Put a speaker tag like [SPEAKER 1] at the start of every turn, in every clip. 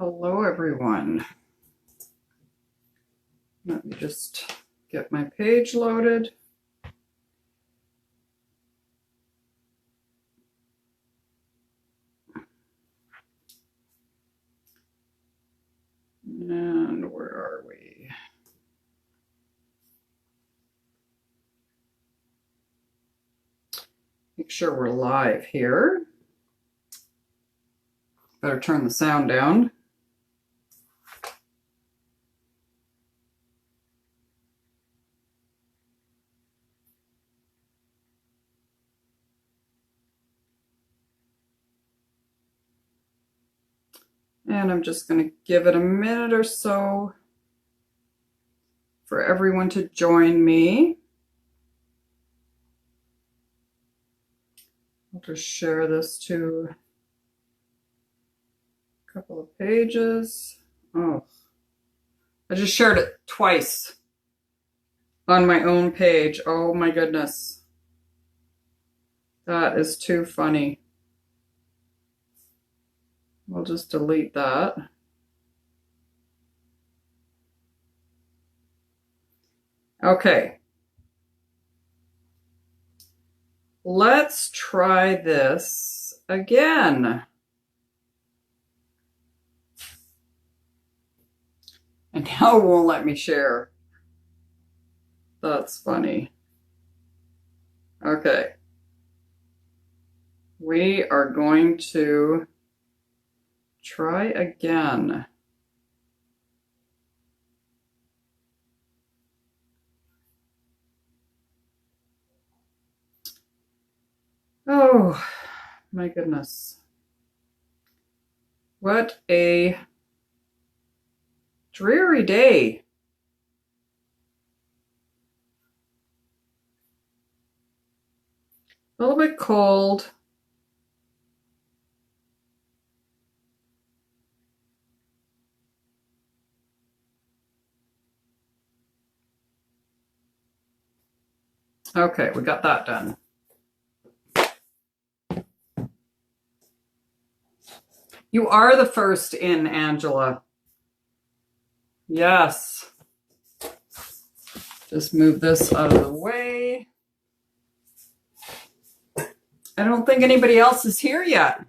[SPEAKER 1] Hello everyone. Let me just get my page loaded. And where are we? Make sure we're live here. Better turn the sound down. And I'm just going to give it a minute or so for everyone to join me. I'll just share this to a couple of pages. Oh, I just shared it twice on my own page. Oh my goodness. That is too funny. We'll just delete that. Okay. Let's try this again. And now it won't let me share. That's funny. Okay. We are going to try again. Oh my goodness. What a dreary day. A little bit cold. Okay, we got that done. You are the first in, Angela. Yes. Just move this out of the way. I don't think anybody else is here yet.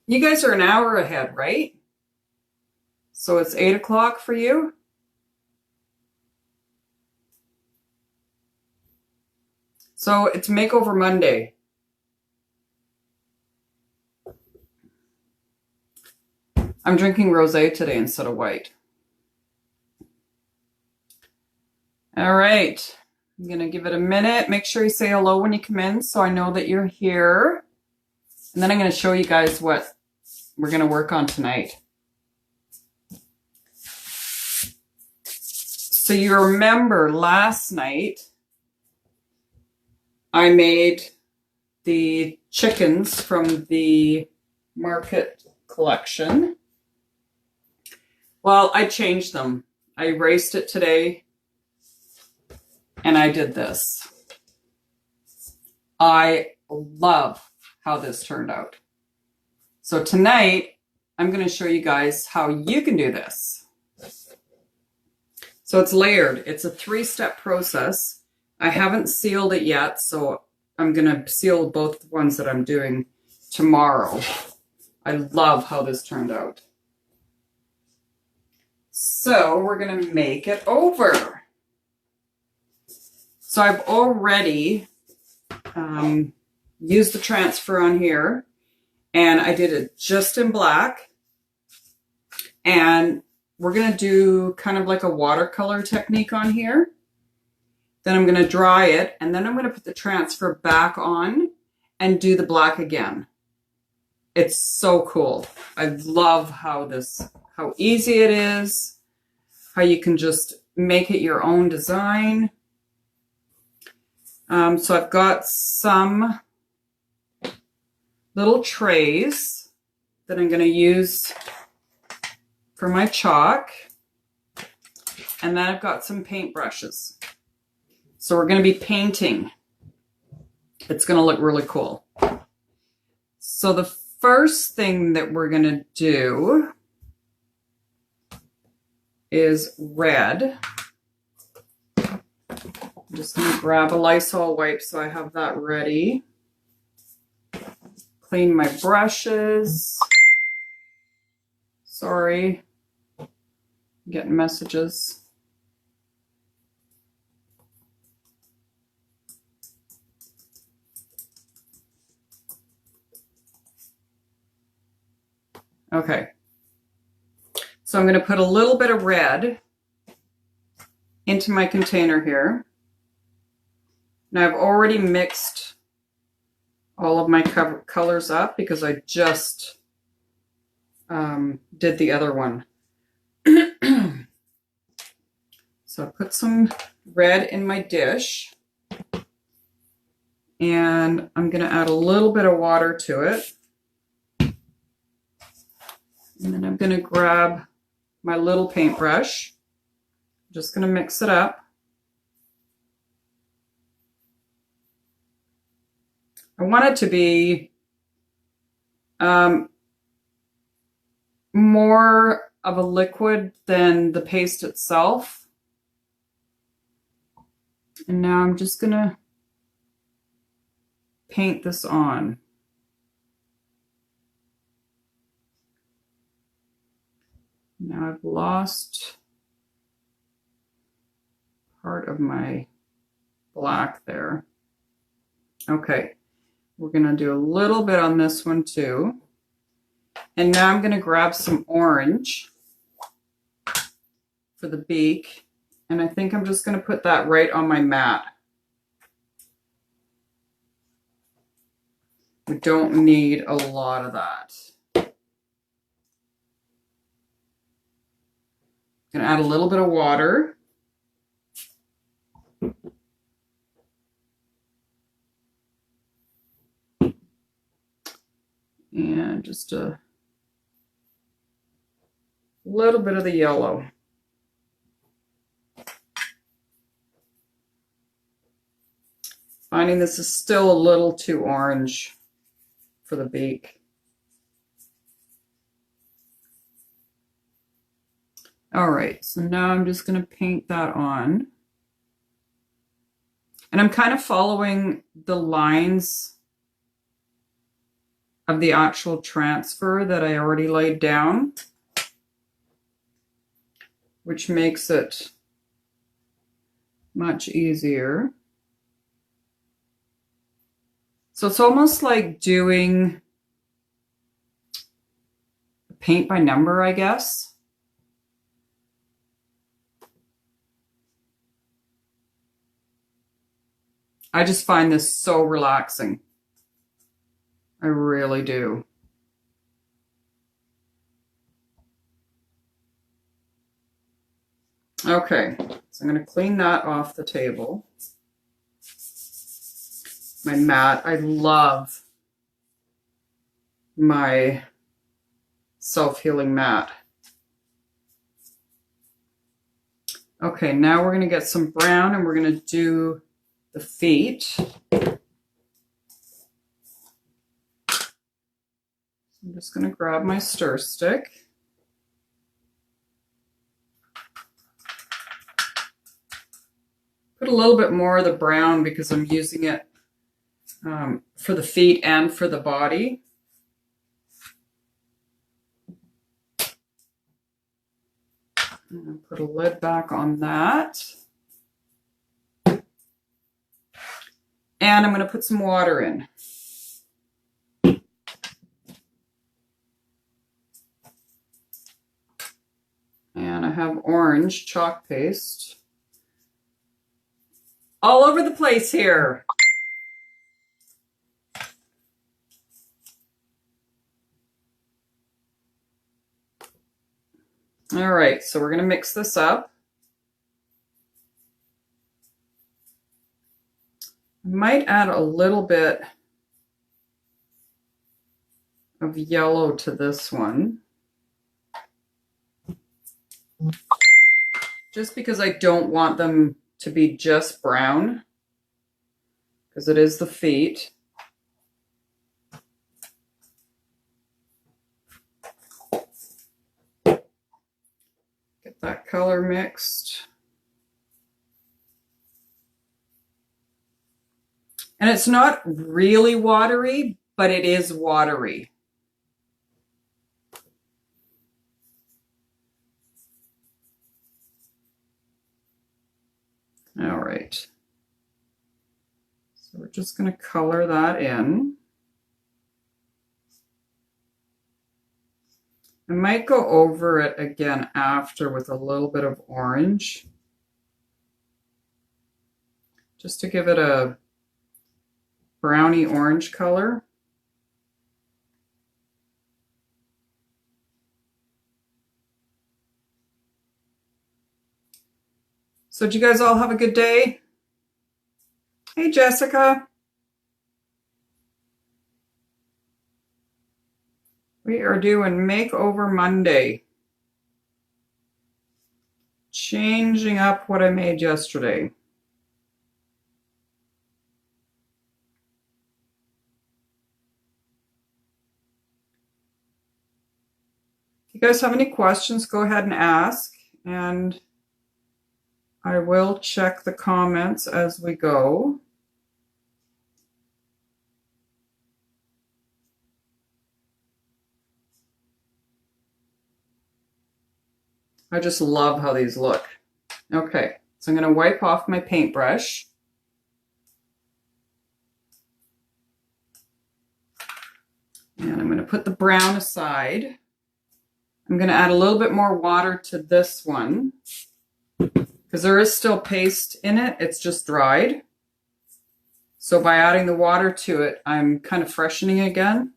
[SPEAKER 1] You guys are an hour ahead, right? So it's 8 o'clock for you? So it's Makeover Monday. I'm drinking rosé today instead of white. All right. I'm going to give it a minute. Make sure you say hello when you come in so I know that you're here. And then I'm going to show you guys what we're going to work on tonight. So you remember last night I made the chickens from the market collection. Well, I changed them. I erased it today and I did this. I love how this turned out. So tonight, I'm going to show you guys how you can do this. So it's layered. It's a 3-step process. I haven't sealed it yet, so I'm going to seal both ones that I'm doing tomorrow. I love how this turned out. So we're going to make it over. So I've already used the transfer on here, and I did it just in black. And we're going to do kind of like a watercolor technique on here. Then I'm going to dry it, and then I'm going to put the transfer back on and do the black again. It's so cool. I love how easy it is, how you can just make it your own design. So I've got some little trays that I'm going to use for my chalk. And then I've got some paint brushes. So we're going to be painting. It's going to look really cool. So the first thing that we're going to do is red. I'm just going to grab a Lysol wipe so I have that ready. Clean my brushes. Sorry, I'm getting messages. Okay, so I'm going to put a little bit of red into my container here. Now I've already mixed all of my colors up because I just did the other one. So I put some red in my dish and I'm going to add a little bit of water to it. And then I'm going to grab my little paintbrush. I'm just going to mix it up. I want it to be more of a liquid than the paste itself. And now I'm just going to paint this on. Now I've lost part of my black there. Okay, we're going to do a little bit on this one too. And now I'm going to grab some orange for the beak. And I think I'm just going to put that right on my mat. We don't need a lot of that. I'm going to add a little bit of water. And just a little bit of the yellow. Finding this is still a little too orange for the beak. All right, so now I'm just going to paint that on. And I'm kind of following the lines of the actual transfer that I already laid down, which makes it much easier. So it's almost like doing paint by number, I guess. I just find this so relaxing. I really do. Okay, so I'm going to clean that off the table. My mat, I love my self-healing mat. Okay, now we're going to get some brown and we're going to do the feet. I'm just going to grab my stir stick. Put a little bit more of the brown because I'm using it for the feet and for the body. And I'll put a lid back on that. And I'm going to put some water in. And I have orange chalk paste all over the place here. All right, so we're going to mix this up. I might add a little bit of yellow to this one, just because I don't want them to be just brown, because it is the feet. Get that color mixed. And it's not really watery, but it is watery. All right. So we're just going to color that in. I might go over it again after with a little bit of orange, just to give it a browny orange color. So did you guys all have a good day? Hey, Jessica. We are doing Makeover Monday. Changing up what I made yesterday. If you guys have any questions, go ahead and ask, and I will check the comments as we go. I just love how these look. Okay, so I'm going to wipe off my paintbrush. And I'm going to put the brown aside. I'm going to add a little bit more water to this one because there is still paste in it. It's just dried. So by adding the water to it, I'm kind of freshening again.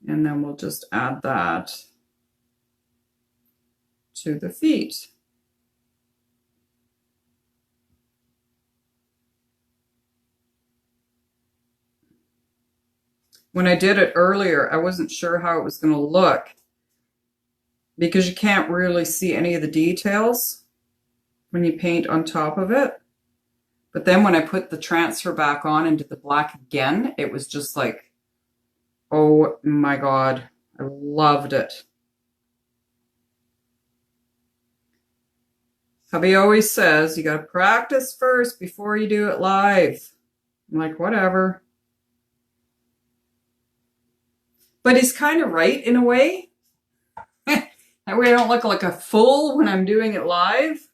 [SPEAKER 1] And then we'll just add that to the feet. When I did it earlier, I wasn't sure how it was going to look because you can't really see any of the details when you paint on top of it. But then when I put the transfer back on and did the black again, it was just like, oh my God, I loved it. Hubby always says, you got to practice first before you do it live. I'm like, whatever. But he's kind of right in a way. That way I don't look like a fool when I'm doing it live.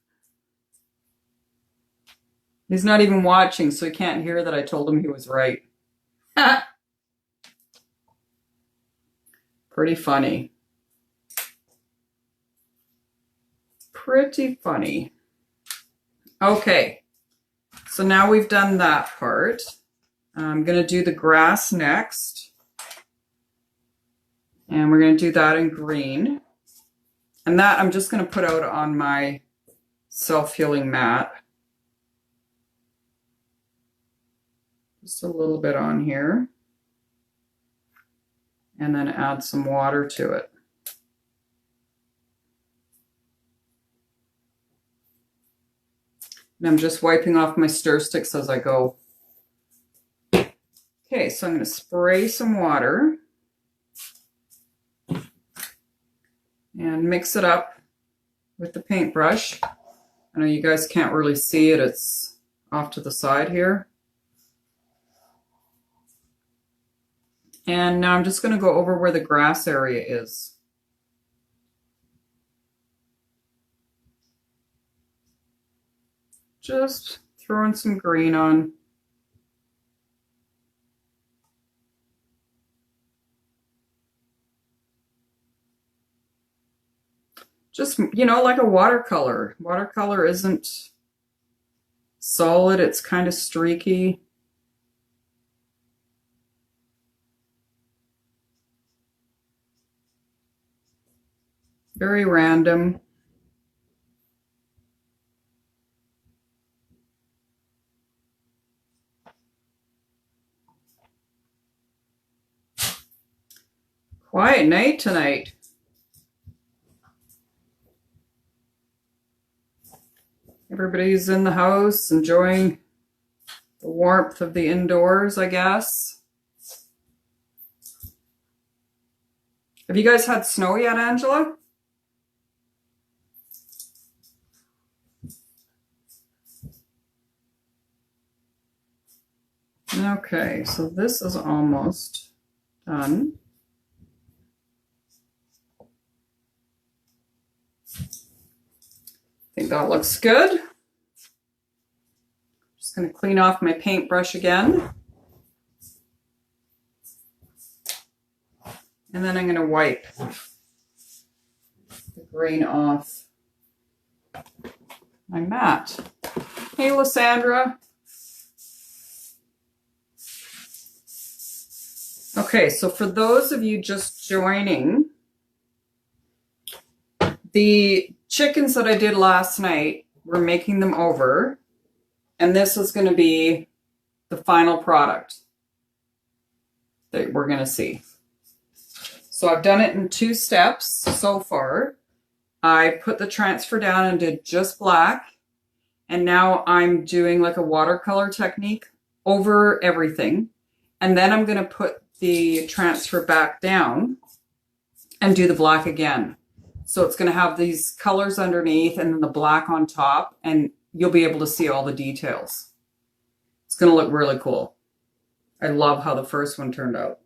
[SPEAKER 1] He's not even watching, so he can't hear that I told him he was right. Pretty funny. Pretty funny. Okay, so now we've done that part. I'm going to do the grass next. And we're going to do that in green. And that I'm just going to put out on my self-healing mat. Just a little bit on here. And then add some water to it. And I'm just wiping off my stir sticks as I go. Okay, so I'm going to spray some water. And mix it up with the paintbrush. I know you guys can't really see it, it's off to the side here. And now I'm just going to go over where the grass area is. Just throwing some green on. Just, you know, like a watercolor. Watercolor isn't solid, it's kind of streaky. Very random. Quiet night tonight. Everybody's in the house enjoying the warmth of the indoors, I guess. Have you guys had snow yet, Angela? Okay, so this is almost done. I think that looks good. Just going to clean off my paintbrush again. And then I'm going to wipe the grain off my mat. Hey, Lysandra. Okay, so for those of you just joining, the chickens that I did last night, we're making them over, and this is going to be the final product that we're going to see. So I've done it in 2 steps so far. I put the transfer down and did just black, and now I'm doing like a watercolor technique over everything, and then I'm going to put the transfer back down and do the black again. So it's going to have these colors underneath and then the black on top, and you'll be able to see all the details. It's going to look really cool. I love how the first one turned out.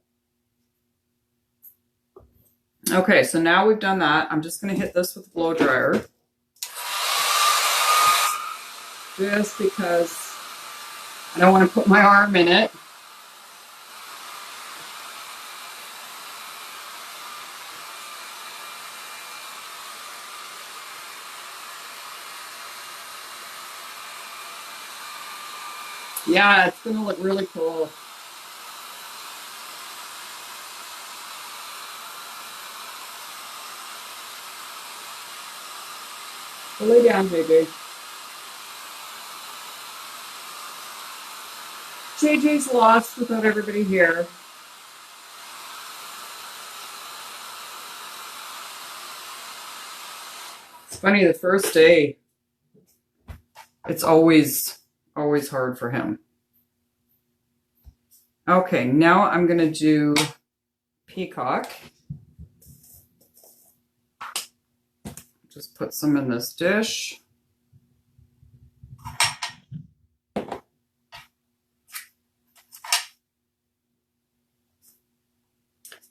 [SPEAKER 1] Okay, so now we've done that. I'm just going to hit this with a blow dryer. Just because I don't want to put my arm in it. Yeah, it's going to look really cool. Lay down, JJ. JJ's lost without everybody here. It's funny, the first day, it's always hard for him. Okay, now I'm going to do peacock. Just put some in this dish.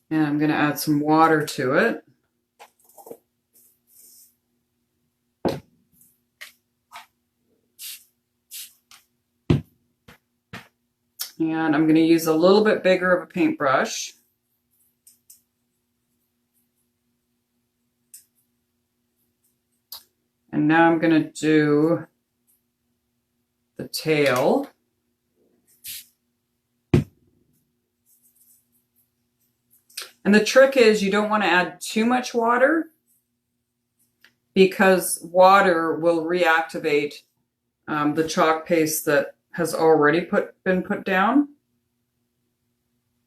[SPEAKER 1] And I'm going to add some water to it. And I'm going to use a little bit bigger of a paintbrush. And now I'm going to do the tail. And the trick is you don't want to add too much water, because water will reactivate the chalk paste that has already been put down.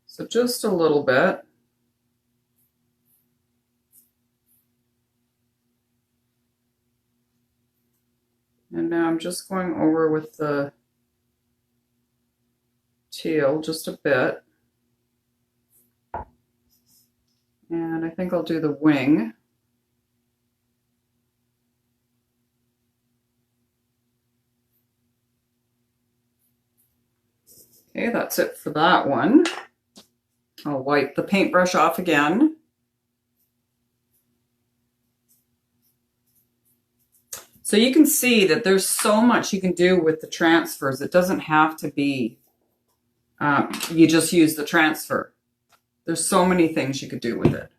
[SPEAKER 1] So just a little bit. And now I'm just going over with the teal just a bit. And I think I'll do the wing. Okay, that's it for that one. I'll wipe the paintbrush off again. So you can see that there's so much you can do with the transfers. It doesn't have to be, you just use the transfer. There's so many things you could do with it.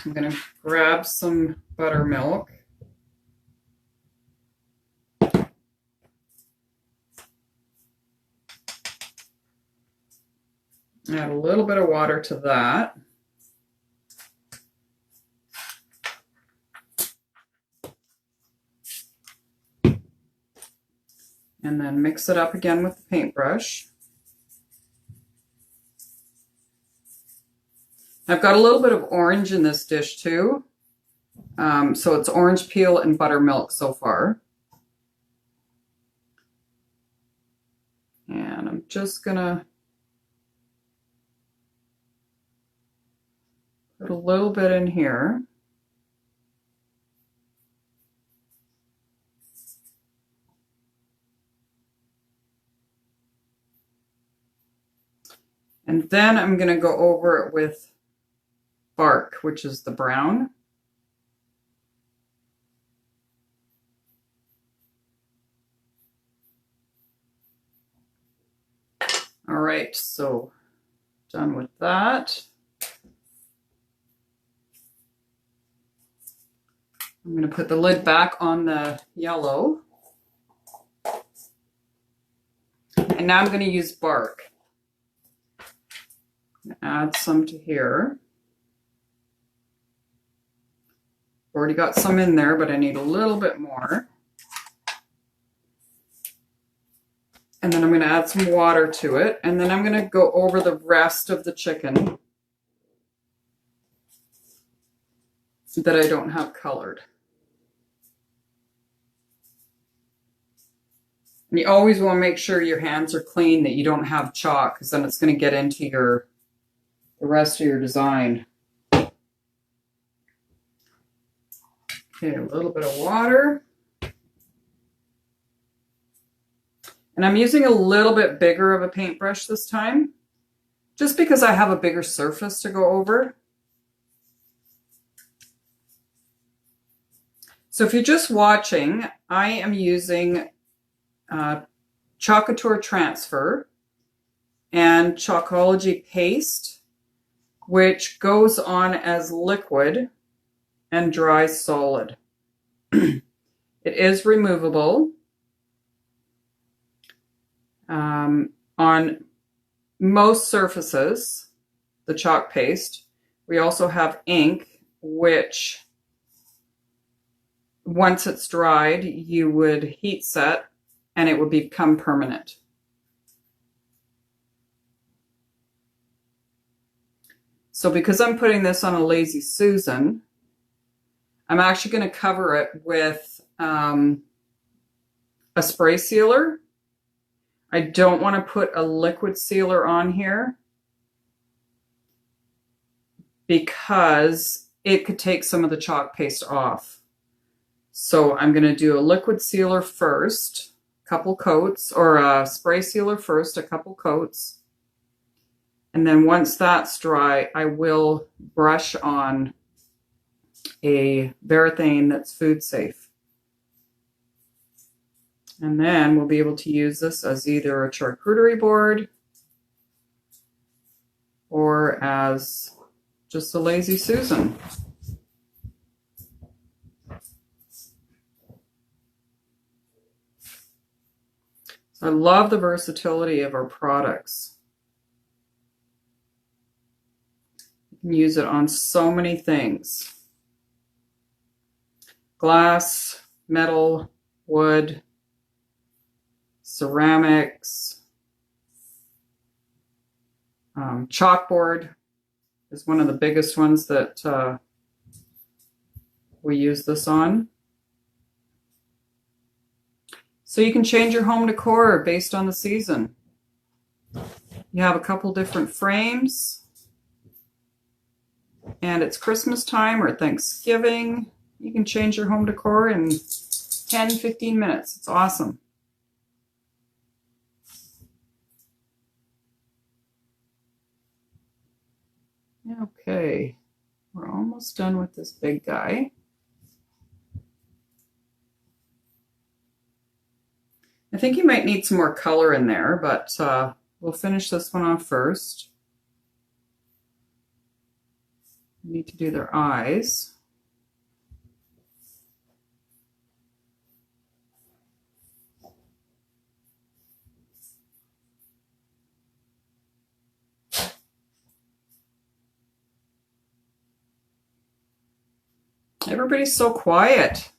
[SPEAKER 1] I'm going to grab some buttermilk. Add a little bit of water to that. And then mix it up again with the paintbrush. I've got a little bit of orange in this dish too. So it's orange peel and buttermilk so far. And I'm just gonna put a little bit in here. And then I'm going to go over it with bark, which is the brown. All right, so done with that. I'm going to put the lid back on the yellow. And now I'm going to use bark. Add some to here. Already got some in there, but I need a little bit more. And then I'm going to add some water to it. And then I'm going to go over the rest of the chicken that I don't have colored. And you always want to make sure your hands are clean, that you don't have chalk, because then it's going to get into the rest of your design. Okay, a little bit of water. And I'm using a little bit bigger of a paintbrush this time, just because I have a bigger surface to go over. So if you're just watching, I am using Chalk Couture Transfer and Chalkology Paste, which goes on as liquid and dries solid. It is removable. On most surfaces, the chalk paste, we also have ink, which once it's dried, you would heat set and it would become permanent. So because I'm putting this on a Lazy Susan, I'm actually going to cover it with a spray sealer. I don't want to put a liquid sealer on here because it could take some of the chalk paste off. So I'm going to do a liquid sealer first, a couple coats, or a spray sealer first, a couple coats. And then once that's dry, I will brush on a varathane that's food safe. And then we'll be able to use this as either a charcuterie board or as just a Lazy Susan. So I love the versatility of our products. You can use it on so many things. Glass, metal, wood, ceramics, chalkboard is one of the biggest ones that we use this on. So you can change your home decor based on the season. You have a couple different frames and it's Christmas time or Thanksgiving. You can change your home decor in 10-15 minutes. It's awesome. Okay, we're almost done with this big guy. I think you might need some more color in there, but we'll finish this one off first. We need to do their eyes. Everybody's so quiet.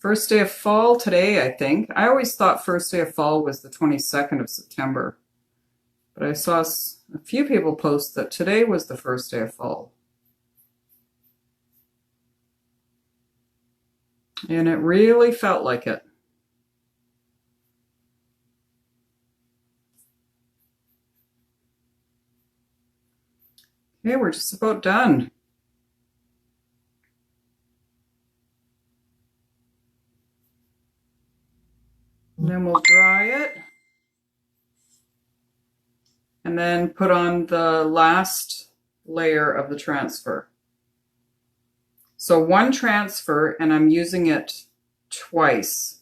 [SPEAKER 1] First day of fall today, I think. I always thought first day of fall was the 22nd of September. But I saw a few people post that today was the first day of fall. And it really felt like it. Okay, we're just about done. And then we'll dry it. And then put on the last layer of the transfer. So one transfer, and I'm using it twice.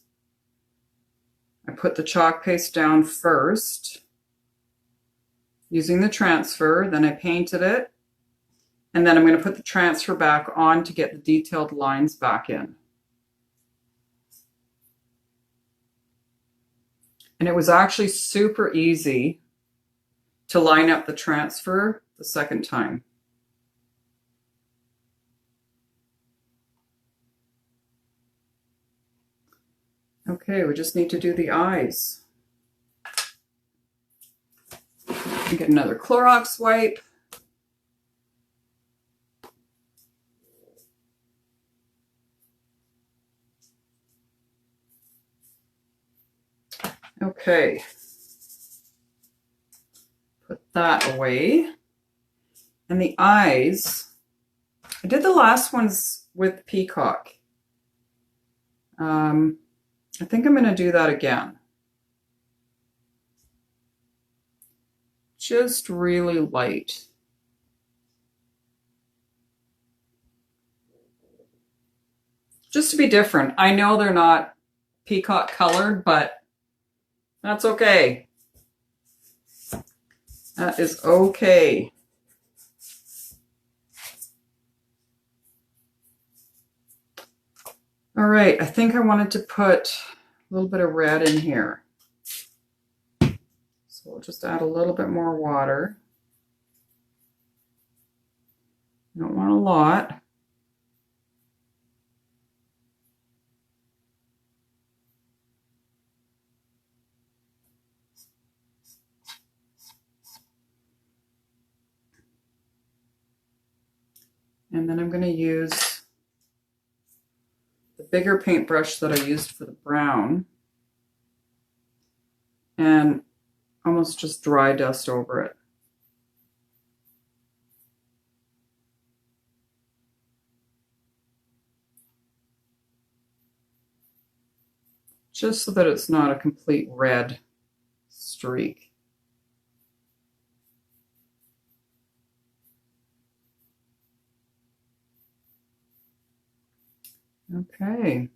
[SPEAKER 1] I put the chalk paste down first, using the transfer, then I painted it, and then I'm going to put the transfer back on to get the detailed lines back in. And it was actually super easy to line up the transfer the second time. Okay, we just need to do the eyes. Get another Clorox wipe. Okay. Put that away. And the eyes, I did the last ones with peacock. I think I'm going to do that again. Just really light. Just to be different. I know they're not peacock colored, but that's okay. That is okay. All right, I think I wanted to put a little bit of red in here. So we'll just add a little bit more water. You don't want a lot. And then I'm going to use the bigger paintbrush that I used for the brown and almost just dry dust over it. Just so that it's not a complete red streak. Okay,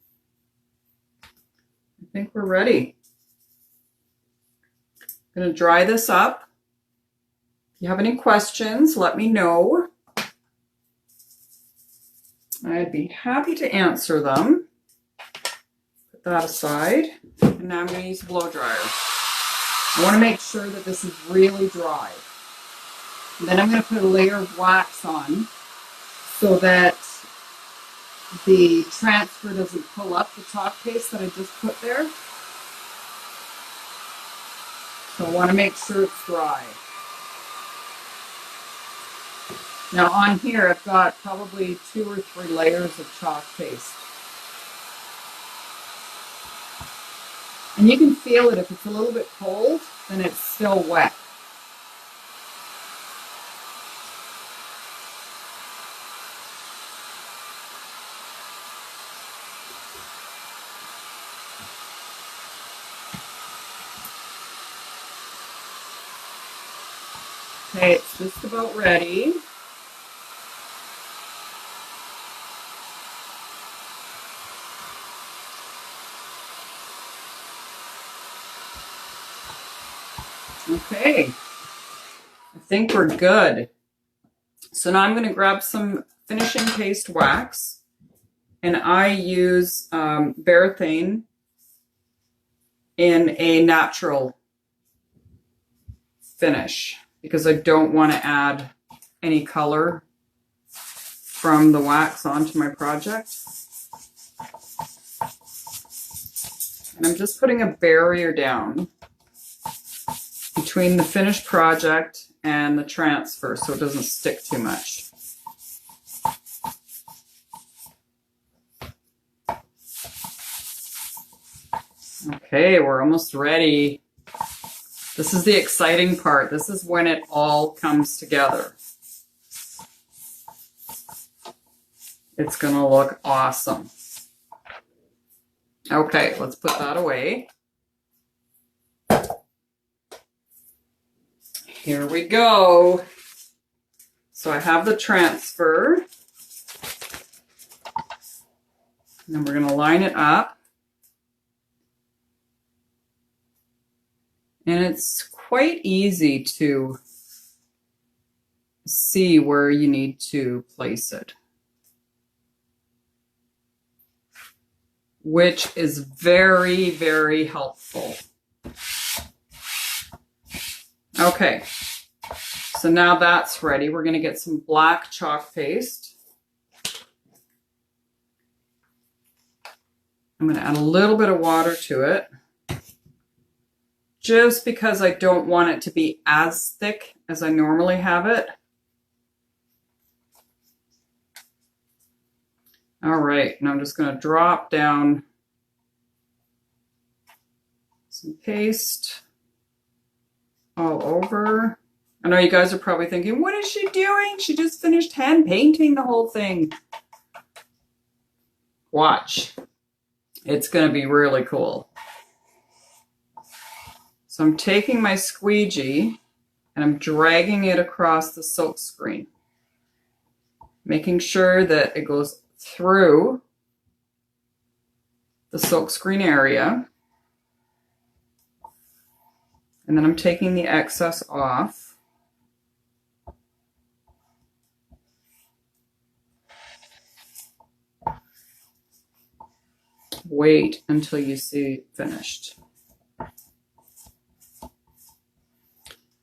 [SPEAKER 1] I think we're ready. I'm going to dry this up. If you have any questions, let me know. I'd be happy to answer them. Put that aside. And now I'm going to use a blow dryer. I want to make sure that this is really dry. And then I'm going to put a layer of wax on so that the transfer doesn't pull up the chalk paste that I just put there. So I want to make sure it's dry. Now on here I've got probably 2 or 3 layers of chalk paste. And you can feel it. If it's a little bit cold, then it's still wet. Okay, it's just about ready. Okay, I think we're good. So now I'm going to grab some finishing paste wax, and I use Varathane in a natural finish because I don't want to add any color from the wax onto my project. And I'm just putting a barrier down between the finished project and the transfer so it doesn't stick too much. Okay, we're almost ready. This is the exciting part. This is when it all comes together. It's gonna look awesome. Okay, let's put that away. Here we go. So I have the transfer. And then we're going to line it up. And it's quite easy to see where you need to place it, which is very, very helpful. Okay, so now that's ready. We're going to get some black chalk paste. I'm going to add a little bit of water to it, just because I don't want it to be as thick as I normally have it. All right, now I'm just going to drop down some paste all over. I know you guys are probably thinking, what is she doing? She just finished hand painting the whole thing. Watch. It's going to be really cool. So I'm taking my squeegee and I'm dragging it across the silk screen, making sure that it goes through the silk screen area. And then I'm taking the excess off. Wait until you see it finished.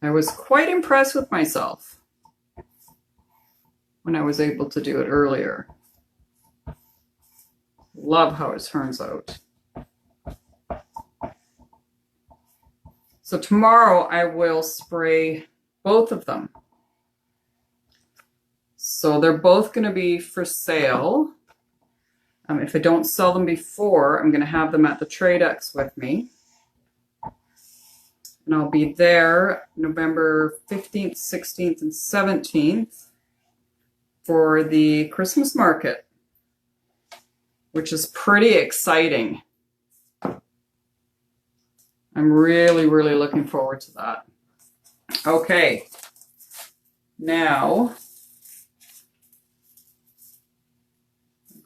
[SPEAKER 1] I was quite impressed with myself when I was able to do it earlier. Love how it turns out. So tomorrow I will spray both of them. So they're both going to be for sale. If I don't sell them before, I'm going to have them at the Tradex with me. And I'll be there November 15th, 16th, and 17th for the Christmas market, which is pretty exciting. I'm really, really looking forward to that. Okay, now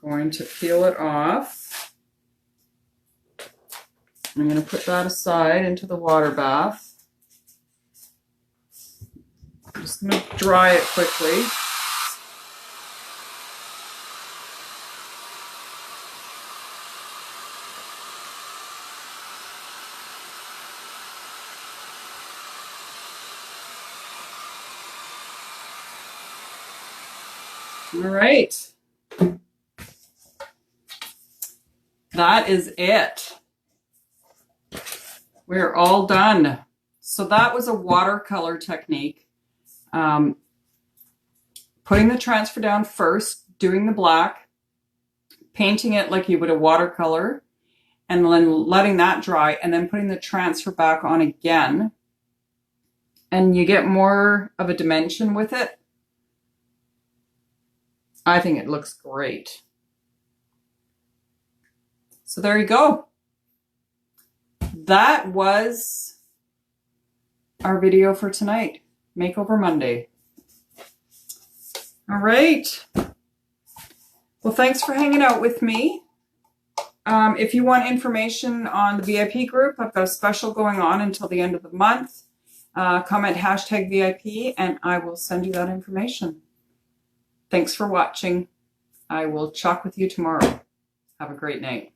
[SPEAKER 1] I'm going to peel it off. I'm going to put that aside into the water bath. I'm just going to dry it quickly. All right. That is it. We're all done. So that was a watercolor technique. Putting the transfer down first, doing the black, painting it like you would a watercolor, and then letting that dry, and then putting the transfer back on again. And you get more of a dimension with it. I think it looks great. So there you go. That was our video for tonight, Makeover Monday. All right. Well, thanks for hanging out with me. If you want information on the VIP group, I've got a special going on until the end of the month. Comment #VIP and I will send you that information. Thanks for watching. I will chalk with you tomorrow. Have a great night.